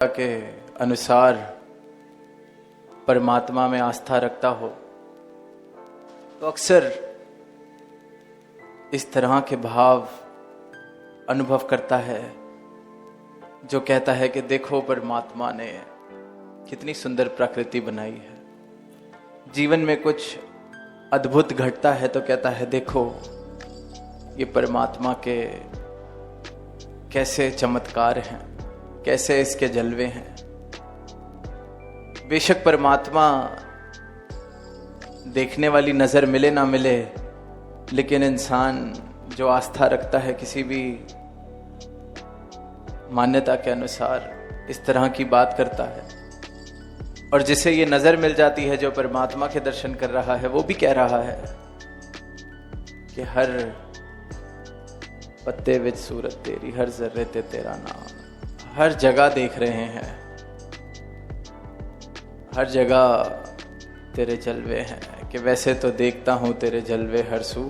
के अनुसार परमात्मा में आस्था रखता हो तो अक्सर इस तरह के भाव अनुभव करता है जो कहता है कि देखो परमात्मा ने कितनी सुंदर प्रकृति बनाई है। जीवन में कुछ अद्भुत घटता है तो कहता है देखो ये परमात्मा के कैसे चमत्कार हैं, कैसे इसके जलवे हैं। बेशक परमात्मा देखने वाली नजर मिले ना मिले, लेकिन इंसान जो आस्था रखता है किसी भी मान्यता के अनुसार इस तरह की बात करता है, और जिसे ये नजर मिल जाती है जो परमात्मा के दर्शन कर रहा है वो भी कह रहा है कि हर पत्ते विच सूरत तेरी, हर जर्रे ते तेरा नाम। हर जगह देख रहे हैं, हर जगह तेरे जलवे हैं कि वैसे तो देखता हूं तेरे जलवे हर सू।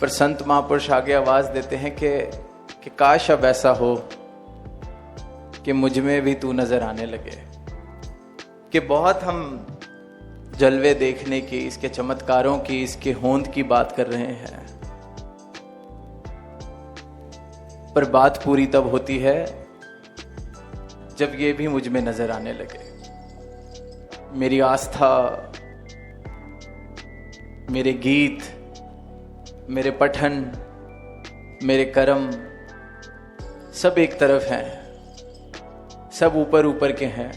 पर संत महापुरुष आगे आवाज देते हैं कि काश अब ऐसा हो कि मुझ में भी तू नजर आने लगे। कि बहुत हम जलवे देखने की, इसके चमत्कारों की, इसके होंद की बात कर रहे हैं, पर बात पूरी तब होती है जब ये भी मुझ में नजर आने लगे। मेरी आस्था, मेरे गीत, मेरे पठन, मेरे कर्म सब एक तरफ हैं, सब ऊपर ऊपर के हैं।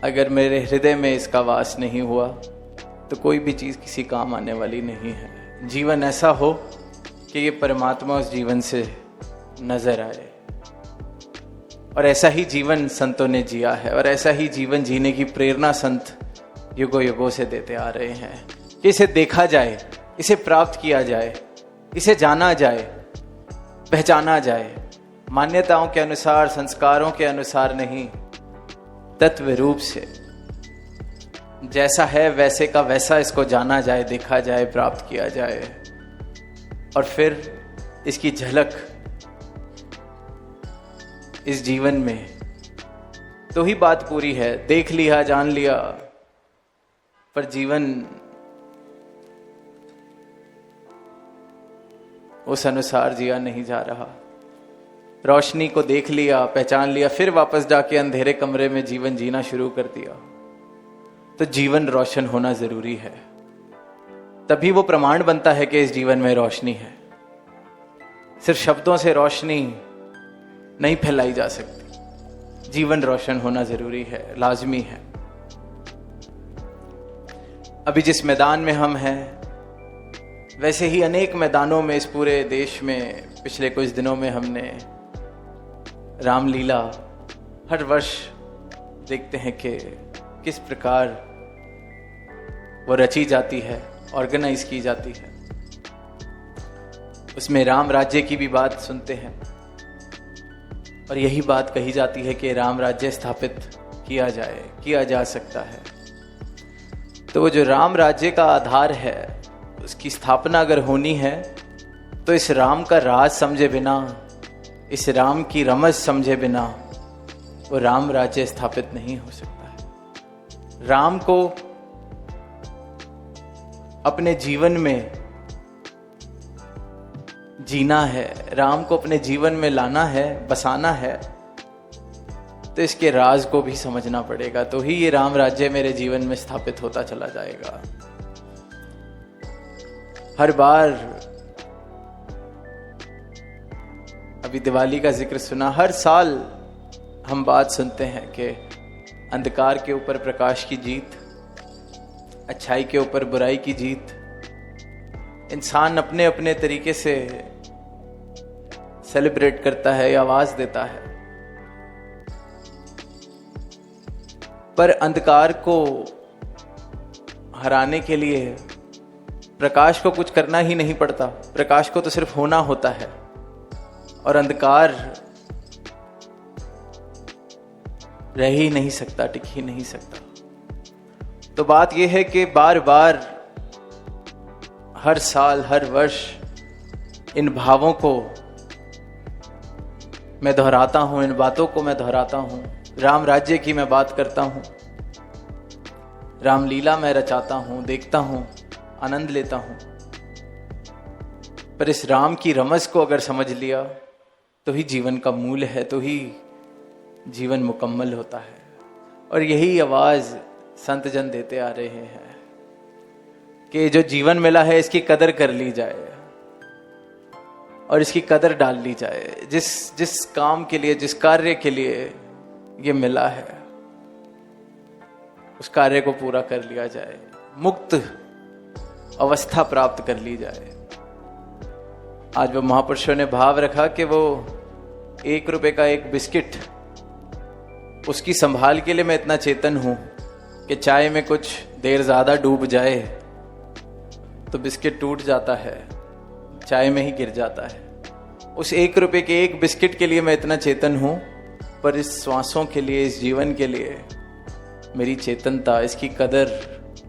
अगर मेरे हृदय में इसका वास नहीं हुआ तो कोई भी चीज किसी काम आने वाली नहीं है। जीवन ऐसा हो कि ये परमात्मा उस जीवन से नजर आए, और ऐसा ही जीवन संतों ने जिया है, और ऐसा ही जीवन जीने की प्रेरणा संत युगों युगों से देते आ रहे हैं कि इसे देखा जाए, इसे प्राप्त किया जाए, इसे जाना जाए, पहचाना जाए। मान्यताओं के अनुसार, संस्कारों के अनुसार नहीं, तत्व रूप से जैसा है वैसे का वैसा इसको जाना जाए, देखा जाए, प्राप्त किया जाए, और फिर इसकी झलक इस जीवन में तो ही बात पूरी है। देख लिया, जान लिया, पर जीवन उस अनुसार जिया नहीं जा रहा। रोशनी को देख लिया, पहचान लिया, फिर वापस जाके अंधेरे कमरे में जीवन जीना शुरू कर दिया। तो जीवन रोशन होना जरूरी है, तभी वो प्रमाण बनता है कि इस जीवन में रोशनी है। सिर्फ शब्दों से रोशनी नहीं फैलाई जा सकती, जीवन रोशन होना जरूरी है, लाजमी है। अभी जिस मैदान में हम हैं, वैसे ही अनेक मैदानों में इस पूरे देश में पिछले कुछ दिनों में हमने रामलीला हर वर्ष देखते हैं कि किस प्रकार वो रची जाती है, ऑर्गेनाइज की जाती है। उसमें राम राज्य की भी बात सुनते हैं, और यही बात कही जाती है कि राम राज्य स्थापित किया जाए, किया जा सकता है। तो वो जो राम राज्य का आधार है, उसकी स्थापना अगर होनी है तो इस राम का राज समझे बिना, इस राम की रमज समझे बिना वो राम राज्य स्थापित नहीं हो सकता है। राम को अपने जीवन में जीना है, राम को अपने जीवन में लाना है, बसाना है, तो इसके राज को भी समझना पड़ेगा। तो ही ये राम राज्य मेरे जीवन में स्थापित होता चला जाएगा। हर बार अभी दिवाली का जिक्र सुना, हर साल हम बात सुनते हैं कि अंधकार के ऊपर प्रकाश की जीत, अच्छाई के ऊपर बुराई की जीत। इंसान अपने अपने तरीके से सेलिब्रेट करता है या आवाज देता है, पर अंधकार को हराने के लिए प्रकाश को कुछ करना ही नहीं पड़ता। प्रकाश को तो सिर्फ होना होता है, और अंधकार रह ही नहीं सकता, टिक ही नहीं सकता। तो बात यह है कि बार बार, हर साल, हर वर्ष इन भावों को मैं दोहराता हूं, इन बातों को मैं दोहराता हूं। राम राज्य की मैं बात करता हूं, रामलीला मैं रचाता हूं, देखता हूं, आनंद लेता हूं। पर इस राम की रमज को अगर समझ लिया तो ही जीवन का मूल है, तो ही जीवन मुकम्मल होता है। और यही आवाज संत जन देते आ रहे हैं कि जो जीवन मिला है इसकी कदर कर ली जाए और इसकी कदर डाल ली जाए। जिस काम के लिए, जिस कार्य के लिए ये मिला है, उस कार्य को पूरा कर लिया जाए, मुक्त अवस्था प्राप्त कर ली जाए। आज वो महापुरुषों ने भाव रखा कि वो 1 रुपए का एक बिस्किट, उसकी संभाल के लिए मैं इतना चेतन हूं कि चाय में कुछ देर ज्यादा डूब जाए तो बिस्किट टूट जाता है, चाय में ही गिर जाता है। उस 1 रुपए के एक बिस्किट के लिए मैं इतना चेतन हूं, पर इस श्वासों के लिए, इस जीवन के लिए मेरी चेतनता, इसकी कदर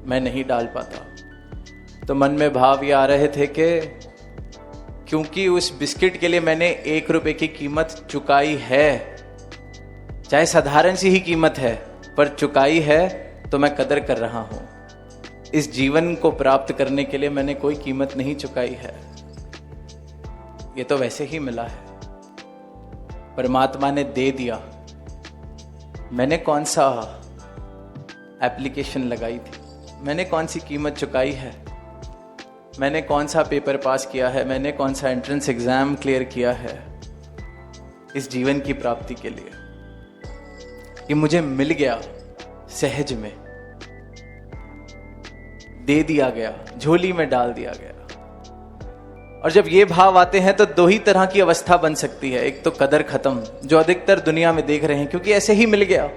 मैं नहीं डाल पाता। तो मन में भाव ये आ रहे थे कि क्योंकि उस बिस्किट के लिए मैंने 1 रुपए की कीमत चुकाई है, चाहे साधारण सी ही कीमत है, पर चुकाई है, तो मैं कदर कर रहा हूं। इस जीवन को प्राप्त करने के लिए मैंने कोई कीमत नहीं चुकाई है, ये तो वैसे ही मिला है, परमात्मा ने दे दिया। मैंने कौन सा एप्लीकेशन लगाई थी, मैंने कौन सी कीमत चुकाई है, मैंने कौन सा पेपर पास किया है, मैंने कौन सा एंट्रेंस एग्जाम क्लियर किया है इस जीवन की प्राप्ति के लिए। ये मुझे मिल गया, सहज में दे दिया गया, झोली में डाल दिया गया। और जब ये भाव आते हैं तो 2 ही तरह की अवस्था बन सकती है। एक तो कदर खत्म, जो अधिकतर दुनिया में देख रहे हैं, क्योंकि ऐसे ही मिल गया।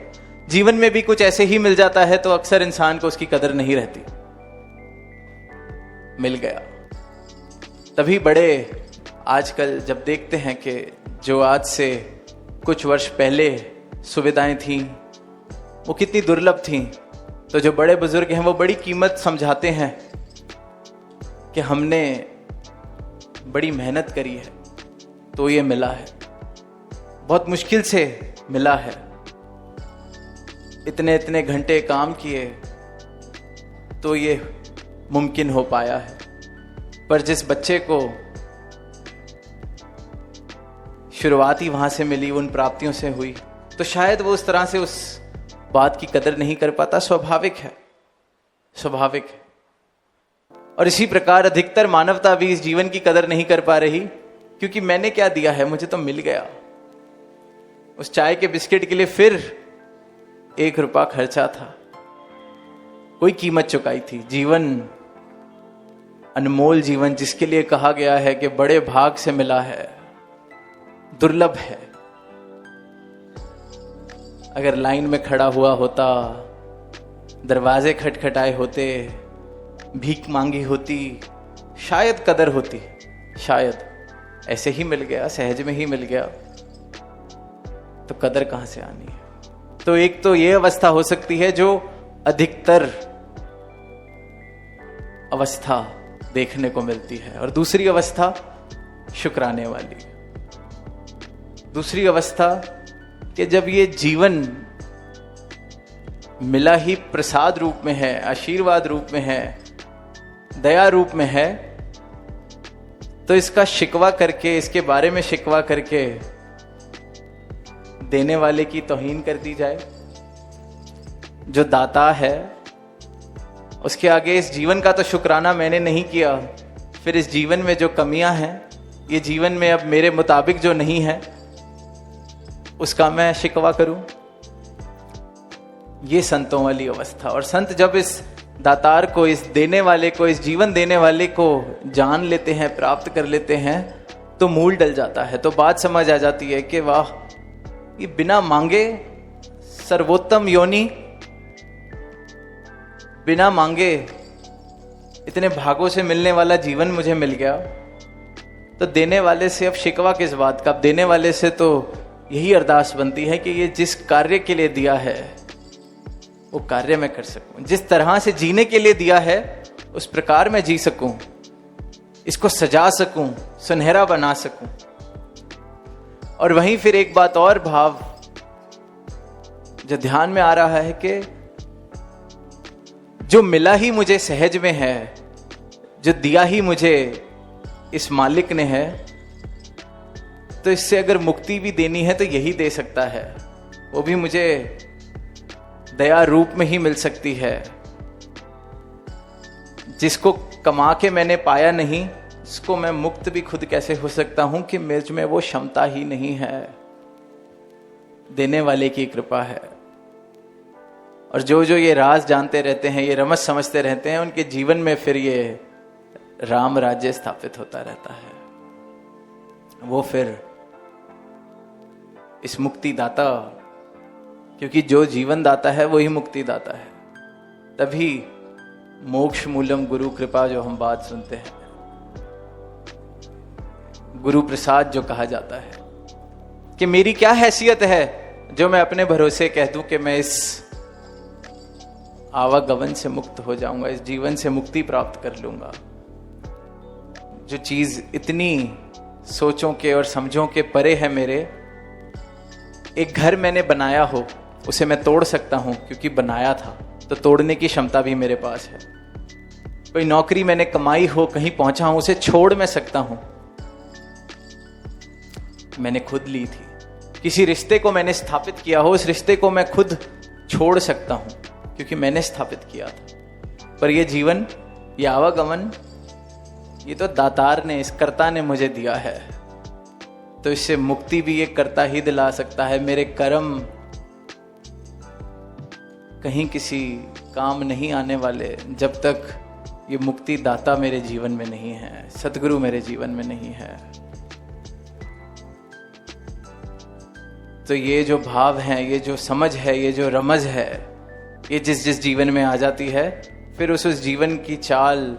जीवन में भी कुछ ऐसे ही मिल जाता है तो अक्सर इंसान को उसकी कदर नहीं रहती। मिल गया, तभी बड़े आजकल जब देखते हैं कि जो आज से कुछ वर्ष पहले सुविधाएं थीं वो कितनी दुर्लभ थीं, तो जो बड़े बुजुर्ग हैं वो बड़ी कीमत समझाते हैं कि हमने बड़ी मेहनत करी है तो ये मिला है, बहुत मुश्किल से मिला है, इतने इतने घंटे काम किए तो ये मुमकिन हो पाया है। पर जिस बच्चे को शुरुआत ही वहां से मिली, उन प्राप्तियों से हुई, तो शायद वो उस तरह से उस बात की कदर नहीं कर पाता। स्वाभाविक है, स्वाभाविक है। और इसी प्रकार अधिकतर मानवता भी इस जीवन की कदर नहीं कर पा रही, क्योंकि मैंने क्या दिया है, मुझे तो मिल गया। उस चाय के बिस्किट के लिए फिर 1 रुपया खर्चा था, कोई कीमत चुकाई थी। जीवन, अनमोल जीवन, जिसके लिए कहा गया है कि बड़े भाग से मिला है, दुर्लभ है। अगर लाइन में खड़ा हुआ होता, दरवाजे खटखटाए होते, भीख मांगी होती, शायद कदर होती, शायद। ऐसे ही मिल गया, सहज में ही मिल गया, तो कदर कहां से आनी है। तो एक तो ये अवस्था हो सकती है जो अधिकतर अवस्था देखने को मिलती है, और दूसरी अवस्था शुक्राने वाली, दूसरी अवस्था कि जब ये जीवन मिला ही प्रसाद रूप में है, आशीर्वाद रूप में है, दया रूप में है, तो इसका शिकवा करके, इसके बारे में शिकवा करके देने वाले की तौहीन कर दी जाए। जो दाता है उसके आगे इस जीवन का तो शुक्राना मैंने नहीं किया, फिर इस जीवन में जो कमियां हैं, ये जीवन में अब मेरे मुताबिक जो नहीं है, उसका मैं शिकवा करूं। ये संतों वाली अवस्था। और संत जब इस दातार को, इस देने वाले को, इस जीवन देने वाले को जान लेते हैं, प्राप्त कर लेते हैं, तो मूल डल जाता है। तो बात समझ आ जाती है कि वाह, ये बिना मांगे सर्वोत्तम योनि, बिना मांगे इतने भागों से मिलने वाला जीवन मुझे मिल गया। तो देने वाले से अब शिकवा किस बात का। अब देने वाले से तो यही अरदास बनती है कि ये जिस कार्य के लिए दिया है वो कार्य मैं कर सकूं, जिस तरह से जीने के लिए दिया है उस प्रकार मैं जी सकूं, इसको सजा सकूं, सुनहरा बना सकूं। और वहीं फिर एक बात और भाव जो ध्यान में आ रहा है कि जो मिला ही मुझे सहज में है, जो दिया ही मुझे इस मालिक ने है, तो इससे अगर मुक्ति भी देनी है तो यही दे सकता है, वो भी मुझे दया रूप में ही मिल सकती है। जिसको कमा के मैंने पाया नहीं, उसको मैं मुक्त भी खुद कैसे हो सकता हूं कि मुझ में वो क्षमता ही नहीं है। देने वाले की कृपा है। और जो जो ये राज जानते रहते हैं, ये रमज समझते रहते हैं, उनके जीवन में फिर ये राम राज्य स्थापित होता रहता है। वो फिर इस मुक्ति दाता, क्योंकि जो जीवन दाता है वही मुक्ति दाता है, तभी मोक्ष मूलम गुरु कृपा जो हम बात सुनते हैं, गुरु प्रसाद जो कहा जाता है कि मेरी क्या हैसियत है जो मैं अपने भरोसे कह दूं कि मैं इस आवागमन से मुक्त हो जाऊंगा, इस जीवन से मुक्ति प्राप्त कर लूंगा। जो चीज इतनी सोचों के और समझों के परे है मेरे, एक घर मैंने बनाया हो उसे मैं तोड़ सकता हूं क्योंकि बनाया था, तो तोड़ने की क्षमता भी मेरे पास है। कोई नौकरी मैंने कमाई हो, कहीं पहुंचा हूं, उसे छोड़ मैं सकता हूं, मैंने खुद ली थी। किसी रिश्ते को मैंने स्थापित किया हो, उस रिश्ते को मैं खुद छोड़ सकता हूं क्योंकि मैंने स्थापित किया था। पर ये जीवन, ये आवागमन, ये तो दातार ने, इस कर्ता ने मुझे दिया है, तो इससे मुक्ति भी ये कर्ता ही दिला सकता है। मेरे कर्म कहीं किसी काम नहीं आने वाले जब तक ये मुक्ति दाता मेरे जीवन में नहीं है, सतगुरु मेरे जीवन में नहीं है। तो ये जो भाव है, ये जो समझ है, ये जो रमज है, ये जिस जिस जीवन में आ जाती है, फिर उस जीवन की चाल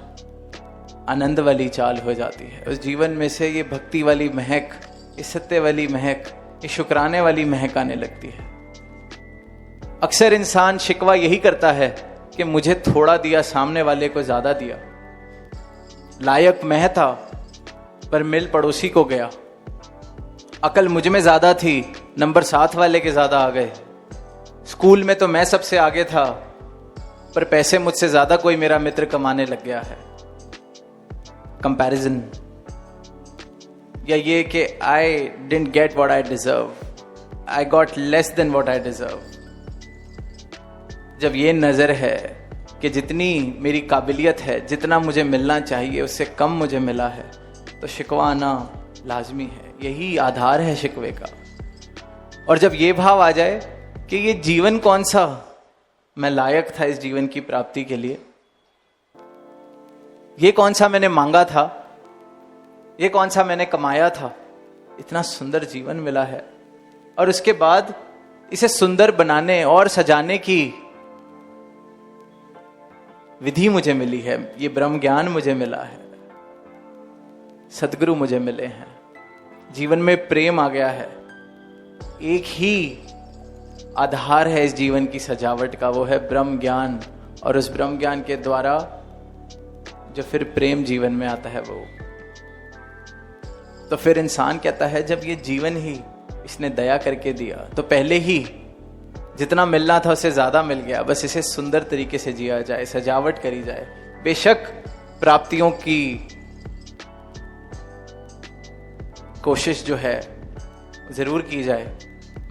आनंद वाली चाल हो जाती है। उस जीवन में से ये भक्ति वाली महक, ये सत्य वाली महक, ये शुक्राने वाली महक आने लगती है। अक्सर इंसान शिकवा यही करता है कि मुझे थोड़ा दिया, सामने वाले को ज्यादा दिया। लायक मैं था पर मिल पड़ोसी को गया। अकल मुझ में ज्यादा थी, नंबर 7 वाले के ज्यादा आ गए। स्कूल में तो मैं सबसे आगे था, पर पैसे मुझसे ज्यादा कोई मेरा मित्र कमाने लग गया है। कंपैरिजन, या ये कि I didn't get what I deserve, I got less than what I deserve. जब ये नजर है कि जितनी मेरी काबिलियत है, जितना मुझे मिलना चाहिए, उससे कम मुझे मिला है, तो शिकवा आना लाजमी है। यही आधार है शिकवे का। और जब ये भाव आ जाए कि ये जीवन कौन सा मैं लायक था इस जीवन की प्राप्ति के लिए, ये कौन सा मैंने मांगा था, ये कौन सा मैंने कमाया था, इतना सुंदर जीवन मिला है, और उसके बाद इसे सुंदर बनाने और सजाने की विधि मुझे मिली है, ये ब्रह्म ज्ञान मुझे मिला है, सद्गुरु मुझे मिले हैं, जीवन में प्रेम आ गया है। एक ही आधार है इस जीवन की सजावट का, वो है ब्रह्म ज्ञान। और उस ब्रह्म ज्ञान के द्वारा जो फिर प्रेम जीवन में आता है, वो तो फिर इंसान कहता है जब ये जीवन ही इसने दया करके दिया, तो पहले ही जितना मिलना था उससे ज्यादा मिल गया, बस इसे सुंदर तरीके से जिया जाए, सजावट करी जाए। बेशक प्राप्तियों की कोशिश जो है जरूर की जाए,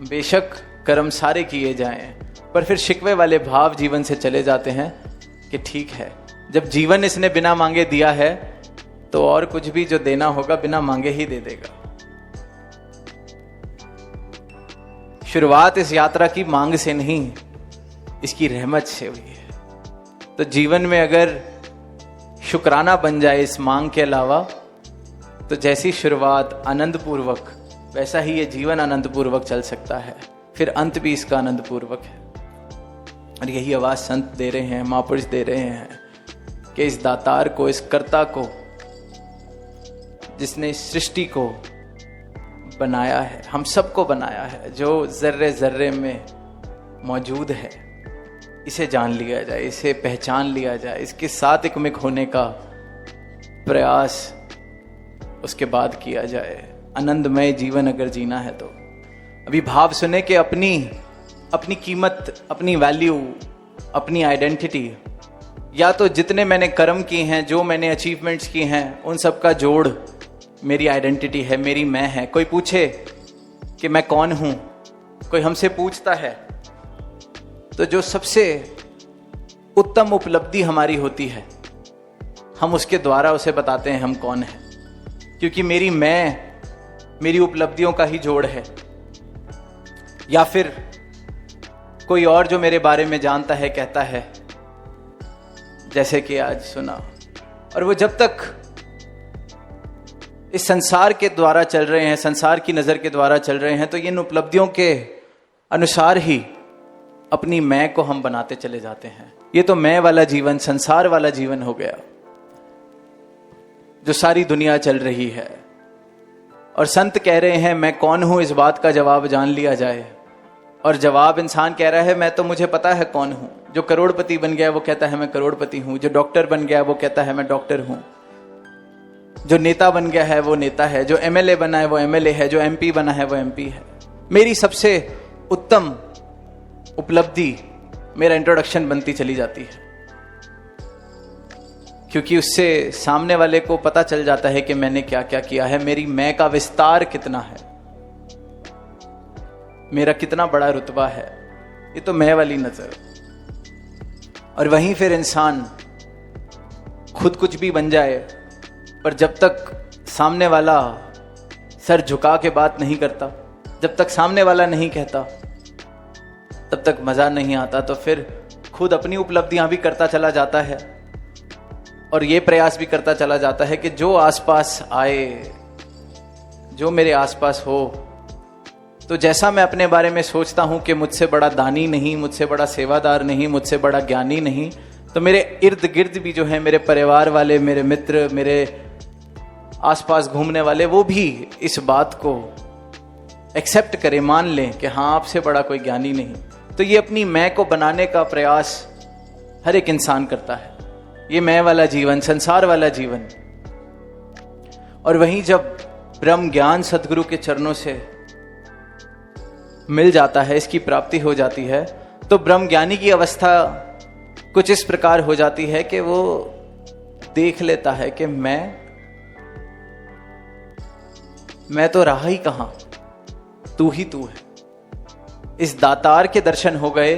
बेशक कर्म सारे किए जाएं, पर फिर शिकवे वाले भाव जीवन से चले जाते हैं कि ठीक है, जब जीवन इसने बिना मांगे दिया है, तो और कुछ भी जो देना होगा बिना मांगे ही दे देगा। शुरुआत इस यात्रा की मांग से नहीं, इसकी रहमत से हुई है। तो जीवन में अगर शुक्राना बन जाए इस मांग के अलावा, तो जैसी शुरुआत आनंद पूर्वक, वैसा ही ये जीवन आनंद पूर्वक चल सकता है, फिर अंत भी इसका आनंद पूर्वक है। और यही आवाज संत दे रहे हैं, महापुरुष दे रहे हैं कि इस दातार को, इस कर्ता को, जिसने इस सृष्टि को बनाया है, हम सबको बनाया है, जो जर्रे जर्रे में मौजूद है, इसे जान लिया जाए, इसे पहचान लिया जाए, इसके साथ एकमिक होने का प्रयास उसके बाद किया जाए। आनंदमय जीवन अगर जीना है तो अभी भाव सुने कि अपनी कीमत, अपनी वैल्यू, अपनी आइडेंटिटी, या तो जितने मैंने कर्म किए हैं, जो मैंने अचीवमेंट्स किए हैं, उन सब का जोड़ मेरी आइडेंटिटी है, मेरी मैं है। कोई पूछे कि मैं कौन हूं, कोई हमसे पूछता है, तो जो सबसे उत्तम उपलब्धि हमारी होती है, हम उसके द्वारा उसे बताते हैं हम कौन हैं, क्योंकि मेरी मैं मेरी उपलब्धियों का ही जोड़ है। या फिर कोई और जो मेरे बारे में जानता है कहता है, जैसे कि आज सुना, और वो जब तक इस संसार के द्वारा चल रहे हैं, संसार की नजर के द्वारा चल रहे हैं, तो इन उपलब्धियों के अनुसार ही अपनी मैं को हम बनाते चले जाते हैं। ये तो मैं वाला जीवन, संसार वाला जीवन हो गया जो सारी दुनिया चल रही है। और संत कह रहे हैं मैं कौन हूं, इस बात का जवाब जान लिया जाए। और जवाब इंसान कह रहा है मैं तो, मुझे पता है कौन हूं। जो करोड़पति बन गया वो कहता है मैं करोड़पति हूं, जो डॉक्टर बन गया वो कहता है मैं डॉक्टर हूं, जो नेता बन गया है वो नेता है, जो एमएलए बना है वो एमएलए है, जो एमपी बना है वो एमपी है। मेरी सबसे उत्तम उपलब्धि मेरा इंट्रोडक्शन बनती चली जाती है, क्योंकि उससे सामने वाले को पता चल जाता है कि मैंने क्या क्या किया है, मेरी मैं का विस्तार कितना है, मेरा कितना बड़ा रुतबा है। ये तो मैं वाली नजर। और वहीं फिर इंसान खुद कुछ भी बन जाए, पर जब तक सामने वाला सर झुका के बात नहीं करता, जब तक सामने वाला नहीं कहता, तब तक मजा नहीं आता। तो फिर खुद अपनी उपलब्धियां भी करता चला जाता है और ये प्रयास भी करता चला जाता है कि जो आसपास आए, जो मेरे आसपास हो, तो जैसा मैं अपने बारे में सोचता हूं कि मुझसे बड़ा दानी नहीं, मुझसे बड़ा सेवादार नहीं, मुझसे बड़ा ज्ञानी नहीं, तो मेरे इर्द गिर्द भी जो है, मेरे परिवार वाले, मेरे मित्र, मेरे आसपास घूमने वाले, वो भी इस बात को एक्सेप्ट करें, मान लें कि हाँ आपसे बड़ा कोई ज्ञानी नहीं। तो ये अपनी मैं को बनाने का प्रयास हर एक इंसान करता है, ये मैं वाला जीवन, संसार वाला जीवन। और वहीं जब ब्रह्म ज्ञान सदगुरु के चरणों से मिल जाता है, इसकी प्राप्ति हो जाती है, तो ब्रह्म ज्ञानी की अवस्था कुछ इस प्रकार हो जाती है कि वो देख लेता है कि मैं तो रहा ही कहां, तू ही तू है। इस दातार के दर्शन हो गए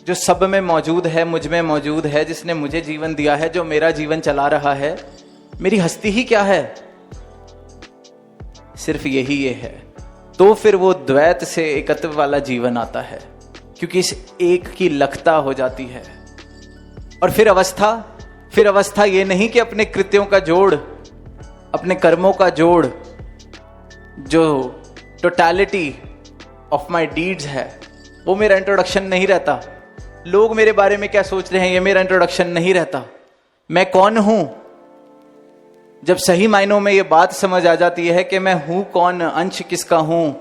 जो सब में मौजूद है, मुझ में मौजूद है, जिसने मुझे जीवन दिया है, जो मेरा जीवन चला रहा है। मेरी हस्ती ही क्या है, सिर्फ यही ये है। तो फिर वो द्वैत से एकत्व वाला जीवन आता है, क्योंकि इस एक की लखता हो जाती है। और फिर अवस्था ये नहीं कि अपने कृत्यों का जोड़, अपने कर्मों का जोड़, जो टोटलिटी ऑफ माई डीड्स है, वो मेरा इंट्रोडक्शन नहीं रहता। लोग मेरे बारे में क्या सोच रहे हैं, ये मेरा इंट्रोडक्शन नहीं रहता। मैं कौन हूं, जब सही मायनों में ये बात समझ आ जाती है कि मैं हूं कौन, अंश किसका हूं,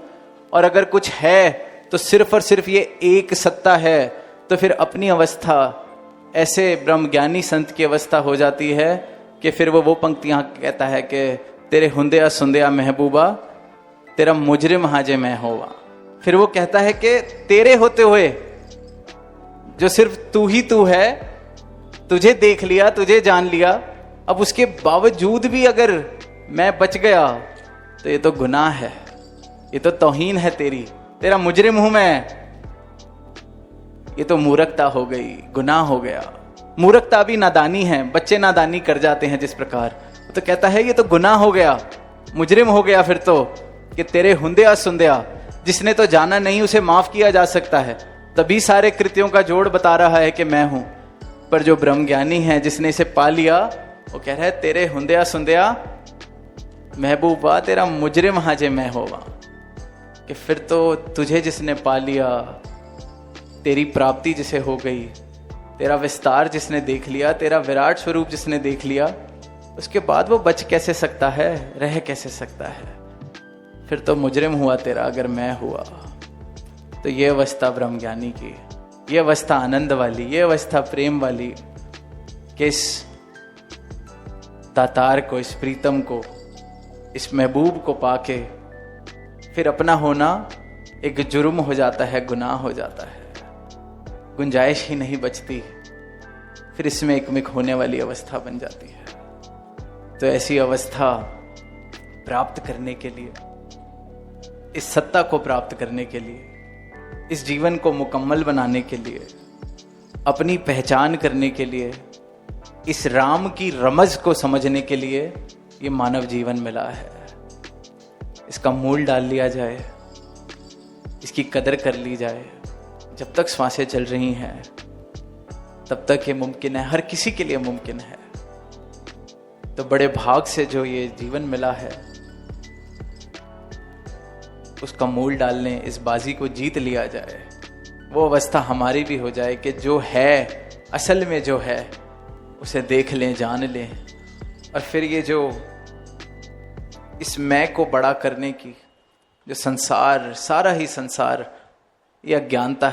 और अगर कुछ है तो सिर्फ और सिर्फ ये एक सत्ता है, तो फिर अपनी अवस्था ऐसे ब्रह्मज्ञानी संत की अवस्था हो जाती है कि फिर वो पंक्तियां कहता है कि तेरे हुंदिया सुंदिया महबूबा, तेरा मुजरिम हाजे मैं होवा। फिर वो कहता है कि तेरे होते हुए, जो सिर्फ तू ही तू है, तुझे देख लिया, तुझे जान लिया, अब उसके बावजूद भी अगर मैं बच गया तो ये तो गुनाह है, ये तो तौहीन है तेरी, तेरा मुजरिम हूं मैं। ये तो मूर्खता हो गई, गुनाह हो गया। मूर्खता भी नादानी है, बच्चे नादानी कर जाते हैं जिस प्रकार। तो कहता है ये तो गुनाह हो गया, मुजरिम हो गया फिर तो, कि तेरे हुंदिया सुंदिया, जिसने तो जाना नहीं उसे माफ किया जा सकता है, तभी सारे कृत्यों का जोड़ बता रहा है कि मैं हूं। पर जो ब्रह्मज्ञानी है, जिसने इसे पा लिया, वो कह रहा है तेरे हुंदिया सुंदिया महबूबा, तेरा मुजरिम हाजे मैं होवा। कि फिर तो तुझे जिसने पा लिया, तेरी प्राप्ति जिसे हो गई, तेरा विस्तार जिसने देख लिया, तेरा विराट स्वरूप जिसने देख लिया, उसके बाद वो बच कैसे सकता है, रह कैसे सकता है? फिर तो मुजरिम हुआ तेरा अगर मैं हुआ। तो ये अवस्था ब्रह्मज्ञानी की, ये अवस्था आनंद वाली, ये अवस्था प्रेम वाली, कि इस दातार को, इस प्रीतम को इस महबूब को पाके फिर अपना होना एक जुर्म हो जाता है, गुनाह हो जाता है, गुंजाइश ही नहीं बचती, फिर इसमें एकमिक होने वाली अवस्था बन जाती है। तो ऐसी अवस्था प्राप्त करने के लिए, इस सत्ता को प्राप्त करने के लिए, इस जीवन को मुकम्मल बनाने के लिए, अपनी पहचान करने के लिए, इस राम की रमज को समझने के लिए ये मानव जीवन मिला है। इसका मूल डाल लिया जाए, इसकी कदर कर ली जाए। जब तक श्वासें चल रही हैं तब तक ये मुमकिन है, हर किसी के लिए मुमकिन है। तो बड़े भाग से जो ये जीवन मिला है उसका मूल डालने, इस बाजी को जीत लिया जाए। वो अवस्था हमारी भी हो जाए कि जो है, असल में जो है उसे देख लें, जान लें, और फिर ये जो इस मैं को बड़ा करने की जो संसार, सारा ही संसार ये अज्ञानता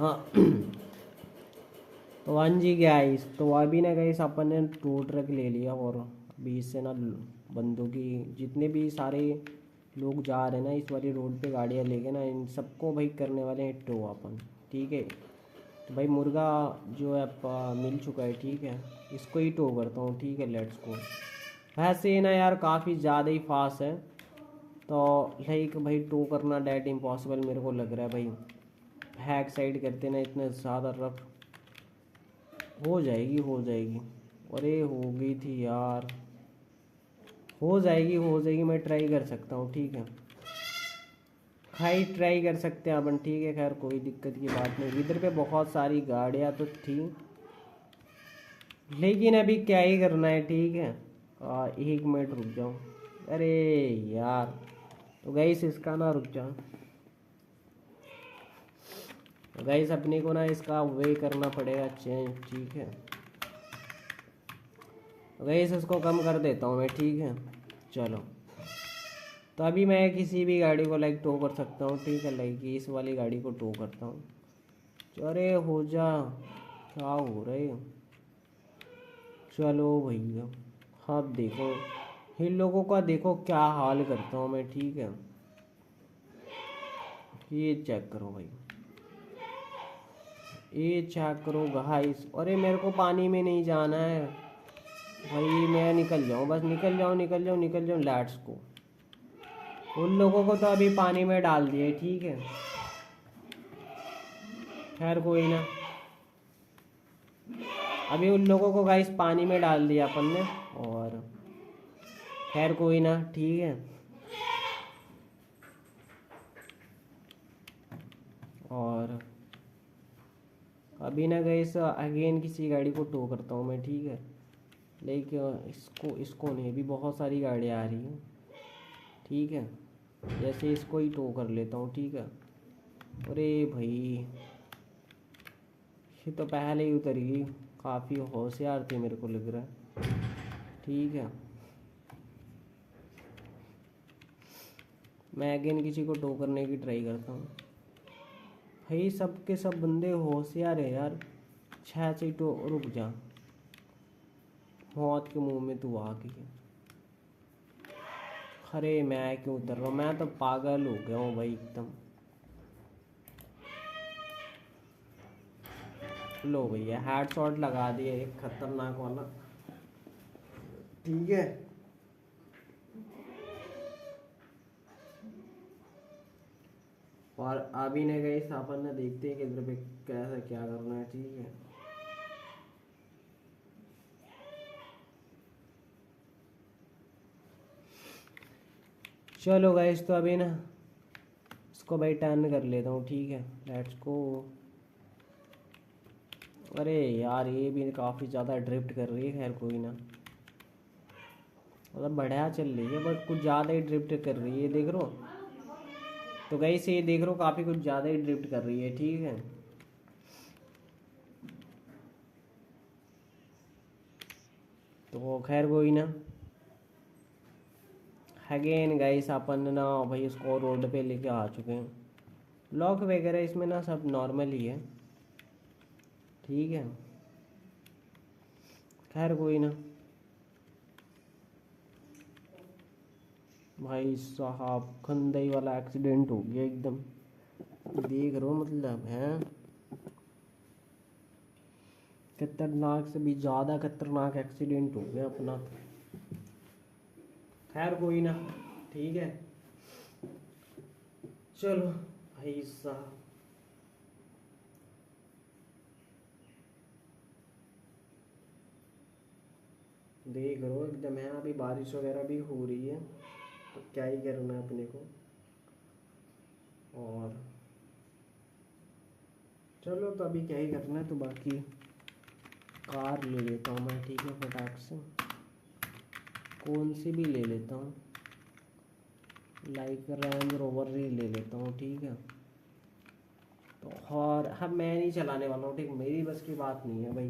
हाँ तो हाँ जी गाइस, तो अभी ना गाइस अपन ने टू ट्रक ले लिया और अभी इससे ना बंदों की जितने भी सारे लोग जा रहे हैं ना इस वाली रोड पे गाड़ियाँ लेके ना, इन सबको भाई करने वाले हैं टो अपन। ठीक है, तो भाई मुर्गा जो है मिल चुका है, ठीक है, इसको ही टो करता हूँ। ठीक है, लेट्स गो। वैसे ना यार काफ़ी ज़्यादा ही फास्ट है, तो लाइक भाई टो करना डेट इम्पॉसिबल मेरे को लग रहा है भाई। बैक साइड करते ना इतने ज़्यादा रफ, हो जाएगी हो जाएगी। अरे हो गई थी यार, हो जाएगी हो जाएगी, मैं ट्राई कर सकता हूँ। ठीक है भाई, ट्राई कर सकते हैं अपन। ठीक है, खैर कोई दिक्कत की बात नहीं। इधर पे बहुत सारी गाड़ियाँ तो थी, लेकिन अभी क्या ही करना है। ठीक है, 1 मिनट रुक जाओ। अरे यार, तो गाइस इसका ना रुक जाओ। तो गाइस अपने को ना इसका वे करना पड़ेगा चेंज। ठीक है, तो गाइस इसको कम कर देता हूँ मैं। ठीक है चलो, तो अभी मैं किसी भी गाड़ी को लाइक टो कर सकता हूँ। ठीक है, लाइक इस वाली गाड़ी को टो करता हूँ। अरे हो जा, क्या हो रहे हो? चलो भैया, अब देखो इन लोगों का, देखो क्या हाल करता हूँ मैं। ठीक है, ये चेक करो भाई, ये चेक करो गाइस। अरे मेरे को पानी में नहीं जाना है भाई, मैं निकल जाऊँ बस, निकल जाऊँ निकल जाऊँ निकल जाऊँ। लेट्स को, उन लोगों को तो अभी पानी में डाल दिए। ठीक है, खैर कोई ना, अभी उन लोगों को गाइस पानी में डाल दिया अपन ने, और खैर कोई ना। ठीक है, और अभी ना गाइस अगेन किसी गाड़ी को टो करता हूँ मैं। ठीक है, लेकिन इसको नहीं, अभी बहुत सारी गाड़ियाँ आ रही हैं। ठीक है, जैसे इसको ही टो कर लेता हूँ। ठीक है, अरे भाई ये तो पहले ही उतर गई, काफ़ी होशियार थे मेरे को लग रहा है। ठीक है, मैं अगेन किसी को टो करने की ट्राई करता हूँ। भाई सब के सब बंदे होशियार है यार, छः से टो। रुक जा, मौत के मुंह में तू आ गई है। अरे मैं क्यों उतर रहा हूँ, मैं तो पागल हो गया हूँ भाई एकदम। लो भैया, हेड शॉट लगा दिया एक खतरनाक वाला। ठीक है, और अभी ने गई अपन ने, देखते हैं कि इधर पे कैसा क्या करना है। ठीक है, चलो गाइस, तो अभी ना इसको भाई टर्न कर लेता हूँ। ठीक है, लेट्स गो। अरे यार ये भी काफ़ी ज़्यादा ड्रिफ्ट कर रही है, खैर कोई ना, मतलब बढ़िया चल रही है, बट कुछ ज़्यादा ही ड्रिफ्ट कर रही है, देख रहे हो। तो गाइस ये देख रहे हो, काफ़ी कुछ ज़्यादा ही ड्रिफ्ट कर रही है। ठीक है, तो खैर कोई ना, अगेन गाइस अपन ना भाई इसको रोड पे लेके आ चुके हैं। लॉक वगैरह इसमें ना सब नॉर्मल ही है। ठीक है, खैर कोई ना। भाई साहब खंदई वाला एक्सीडेंट हो गया एकदम, देख रहे हो, मतलब है खतरनाक से भी ज़्यादा खतरनाक एक्सीडेंट हो गया अपना। खैर कोई ना, ठीक है चलो भाई साहब। देख लो एकदम है, अभी बारिश वगैरह भी हो रही है, तो क्या ही करना है अपने को। और चलो, तो अभी क्या ही करना है, तो बाकी कार ले लेता हूँ मैं। ठीक है, फटाक से कौन सी भी ले लेता हूँ, लाइक रेंज रोवर ही ले लेता हूँ। ठीक है, तो और अब मैं नहीं चलाने वाला हूँ, ठीक, मेरी बस की बात नहीं है भाई।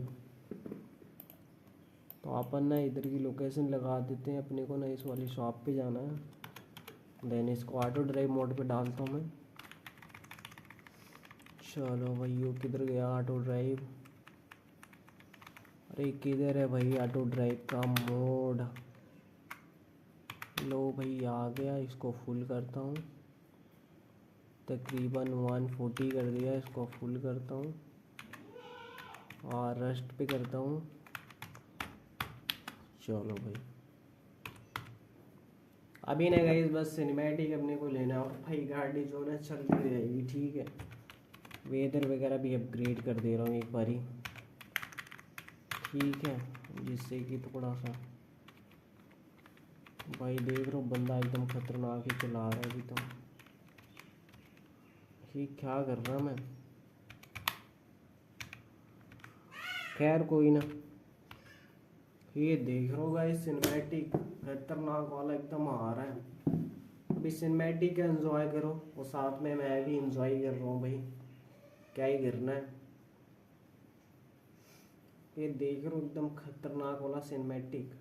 तो अपन ना इधर की लोकेशन लगा देते हैं, अपने को ना इस वाली शॉप पे जाना है। देन इसको ऑटो ड्राइव मोड पे डालता हूँ मैं। चलो भाई, वो किधर गया ऑटो ड्राइव? अरे किधर है भाई ऑटो ड्राइव का मोड? लो भाई आ गया, इसको फुल करता हूँ। तकरीबन 140 कर दिया, इसको फुल करता हूँ और रस्ट पे करता हूँ। चलो भाई, अभी ना गाइस बस सिनेमैटिक अपने को लेना है और भाई गाड़ी जो ना चलती रहेगी, ठीक है। वेदर वगैरह भी अपग्रेड कर दे रहा हूँ एक बारी, ठीक है, जिससे कि थोड़ा सा भाई देख रहा हूँ बंदा एकदम खतरनाक ही चला रहा है अभी तो। ये क्या कर रहा मैं? खैर कोई ना। ये देख रहा होगा इस सिनेमैटिक खतरनाक वाला एकदम आ रहा है। अभी सिनेमैटिक का एंजॉय करो और साथ में मैं भी एंजॉय कर रहा हूँ भाई, क्या ही करना है। ये देख रहा हूँ एकदम खतरनाक वाला सिनेमैटिक।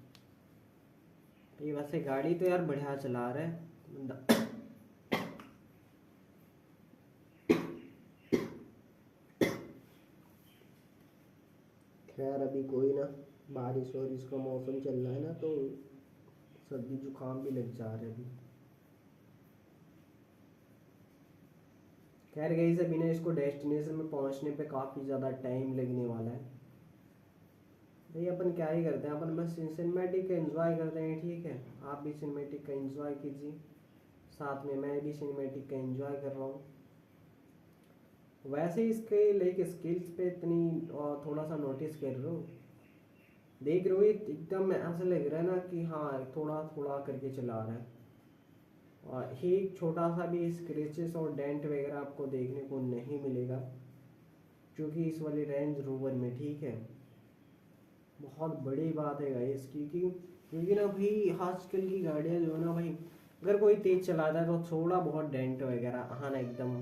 ये वैसे गाड़ी तो यार बढ़िया चला रहा है बंदा। खैर अभी कोई ना, बारिश और इसका मौसम चल रहा है ना, तो सर्दी जुकाम भी लग जा रहा है अभी। खैर गई अभी ना इसको डेस्टिनेशन में पहुंचने पे काफ़ी ज़्यादा टाइम लगने वाला है भाई। अपन क्या ही करते हैं, अपन बस सिनेमैटिक का एंजॉय करते हैं, ठीक है। आप भी सिनेमैटिक का एंजॉय कीजिए, साथ में मैं भी सिनेमैटिक का एंजॉय कर रहा हूँ। वैसे इसके लाइक स्किल्स पे इतनी थोड़ा सा नोटिस कर रहा हूँ, देख रहे हो एकदम ऐसा लग रहा है ना कि हाँ थोड़ा थोड़ा करके चला रहा है। और एक छोटा सा भी स्क्रैचेस और डेंट वगैरह आपको देखने को नहीं मिलेगा, क्योंकि इस वाली रेंज रोवर में, ठीक है। बहुत बड़ी बात है गाइस, क्योंकि ना भाई आजकल की गाड़ियाँ जो है ना भाई, अगर कोई तेज चलाता है तो थोड़ा बहुत डेंट वगैरह आना एकदम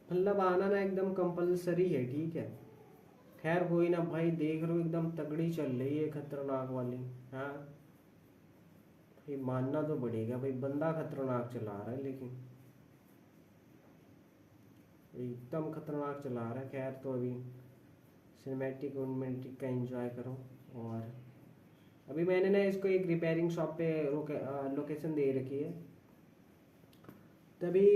मतलब आना ना एकदम कंपलसरी है, ठीक है। खैर कोई ना भाई, देख रहे हो एकदम तगड़ी चल रही है खतरनाक वाली। हाँ ये मानना तो पड़ेगा भाई, बंदा खतरनाक चला रहा है, लेकिन एकदम खतरनाक चला रहा है। खैर तो अभी सिनेमैटिक उनमेटिक का एंजॉय करो। और अभी मैंने ना इसको एक रिपेयरिंग शॉप पे लोकेशन दे रखी है, तभी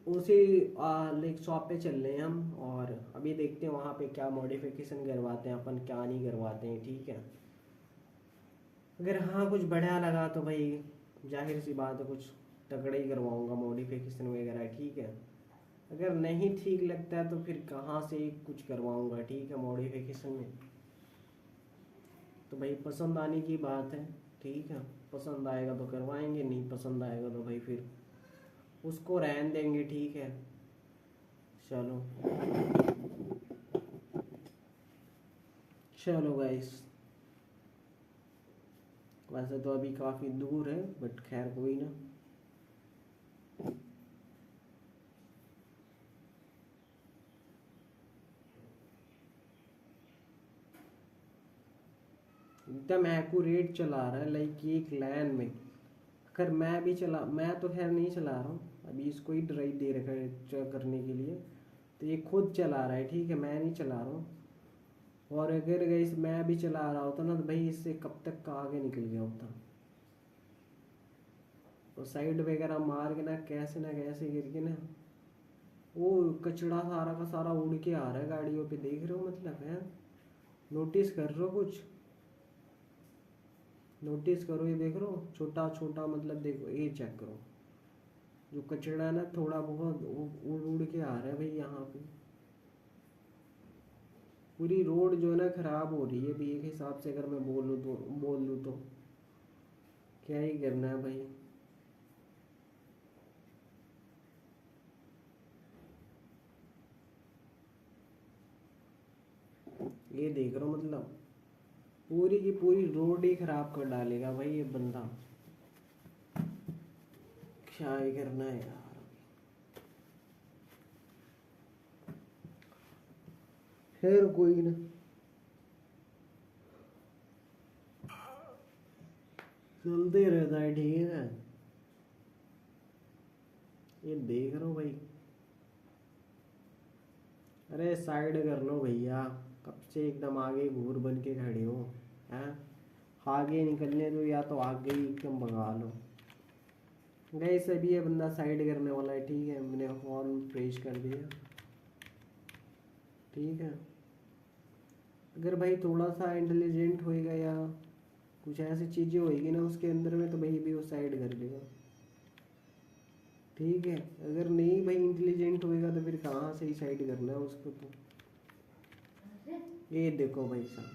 उसी लाइक शॉप पे चल रहे हैं हम। और अभी देखते हैं वहाँ पे क्या मॉडिफिकेशन करवाते हैं अपन, क्या नहीं करवाते हैं, ठीक है। अगर हाँ कुछ बढ़िया लगा तो भाई जाहिर सी बात है कुछ तगड़ा ही करवाऊँगा मॉडिफिकेशन वगैरह, ठीक है। अगर नहीं ठीक लगता है तो फिर कहाँ से कुछ करवाऊँगा, ठीक है, मॉडिफिकेशन में। तो भाई पसंद आने की बात है, ठीक है। पसंद आएगा तो करवाएंगे, नहीं पसंद आएगा तो भाई फिर उसको रहन देंगे, ठीक है। चलो चलो गाइस, वैसे तो अभी काफ़ी दूर है बट खैर कोई ना। एकदम एक्यूरेट चला रहा है लाइक एक लाइन में। अगर मैं भी चला, मैं तो खैर नहीं चला रहा हूँ, अभी इसको ही ड्राइव दे रखा है करने के लिए, तो ये खुद चला रहा है, ठीक है, मैं नहीं चला रहा हूँ। और अगर गाइस मैं भी चला रहा होता ना तो भाई इससे कब तक का आगे निकल गया होता। और साइड वगैरह मार के ना कैसे गिर के ना वो कचड़ा सारा का सारा उड़ के आ रहा है गाड़ियों पे, देख रहे हो मतलब है। नोटिस कर रहे हो कुछ? नोटिस करो, ये देख रहे हो छोटा छोटा, मतलब देखो ये चेक करो, जो कचड़ा है ना थोड़ा बहुत उड़ उड़ के आ रहा है भाई यहाँ पे। पूरी रोड जो है ना खराब हो रही है अभी एक हिसाब से, अगर मैं बोल लूँ तो क्या ही करना है भाई। ये देख रहा हूँ मतलब पूरी की पूरी रोड ही खराब कर डालेगा भाई ये बंदा, क्या ही करना है यार। खैर कोई ना, चलते रहता है, ठीक है। ये देख रहा हूँ भाई अरे साइड कर लो भैया, कब से एकदम आगे घूर बन के खड़े हो हैं। आगे निकलने दो या तो आगे ही एकदम भगा लो। गाइस अभी ये बंदा साइड करने वाला है, ठीक है। मैंने हॉर्न प्रेस कर दिया, ठीक है। अगर भाई थोड़ा सा इंटेलिजेंट होएगा या कुछ ऐसी चीज़ें होएगी ना उसके अंदर में, तो भाई भी वो साइड कर देगा, ठीक है। अगर नहीं भाई इंटेलिजेंट होएगा तो फिर कहाँ से ही साइड करना है उसको। तो ये देखो भाई साहब,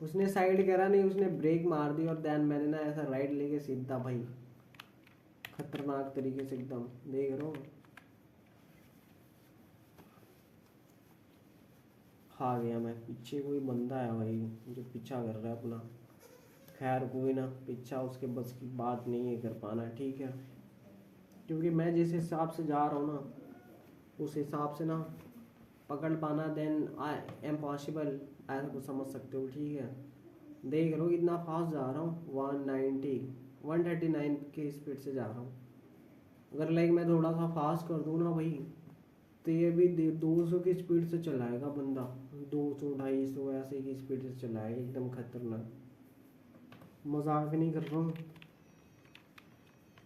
उसने साइड करा नहीं, उसने ब्रेक मार दी और देन मैंने ना ऐसा राइट लेके सीधा भाई खतरनाक तरीके से एकदम, देख रहे हो। आ गया मैं, पीछे कोई बंदा है भाई जो पीछा कर रहा है अपना। खैर कोई ना, पीछा उसके बस की बात नहीं है कर पाना, ठीक है। क्योंकि मैं जिस हिसाब से जा रहा हूँ ना उस हिसाब से ना पकड़ पाना देन आई एम पॉसिबल, ऐसा कुछ समझ सकते हो, ठीक है। देख रहा हूँ कितना फास्ट जा रहा हूँ, 139 के स्पीड से जा रहा हूँ। अगर लाइक मैं थोड़ा सा फास्ट कर दूँ ना भाई, तो ये भी 200 की स्पीड से चलाएगा बंदा, 200 250 ऐसे की स्पीड से चलाएगा, एकदम खतरनाक। मजाक नहीं कर रहा हूँ,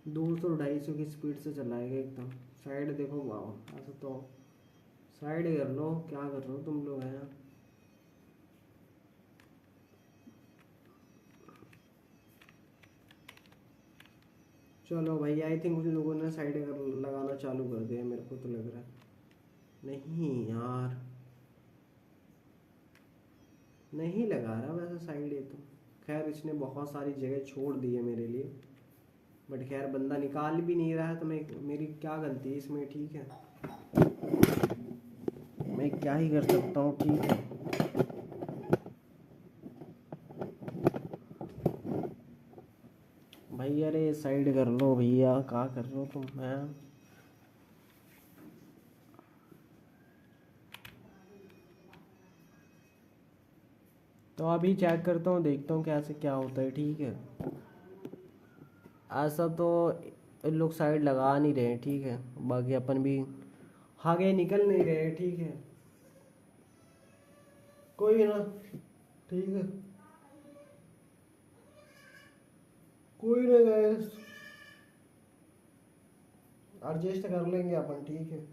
200 250 की स्पीड से चलाएगा एकदम। साइड देखो वाह, ऐसा तो साइड कर लो, क्या कर रहे हो तुम लोग हैं। चलो भाई, आई थिंक उन लोगों ने साइड कर लगाना चालू कर दिया, मेरे को तो लग रहा है। नहीं यार, नहीं लगा रहा वैसे साइड ये तो। खैर इसने बहुत सारी जगह छोड़ दी है मेरे लिए, बट खैर बंदा निकाल भी नहीं रहा है, तो मैं मेरी क्या गलती है इसमें, ठीक है। मैं क्या ही कर सकता हूँ, ठीक है। भाई अरे साइड कर लो भैया, क्या कर रहे हो तुम हैं। तो अभी चेक करता हूँ, देखता हूँ कैसे क्या होता है, ठीक है। ऐसा तो इन लोग साइड लगा नहीं रहे, ठीक है। बाकी अपन भी आगे निकल नहीं रहे, ठीक है। कोई ना, ठीक है, कोई ना गाइस, एडजस्ट कर लेंगे अपन, ठीक है।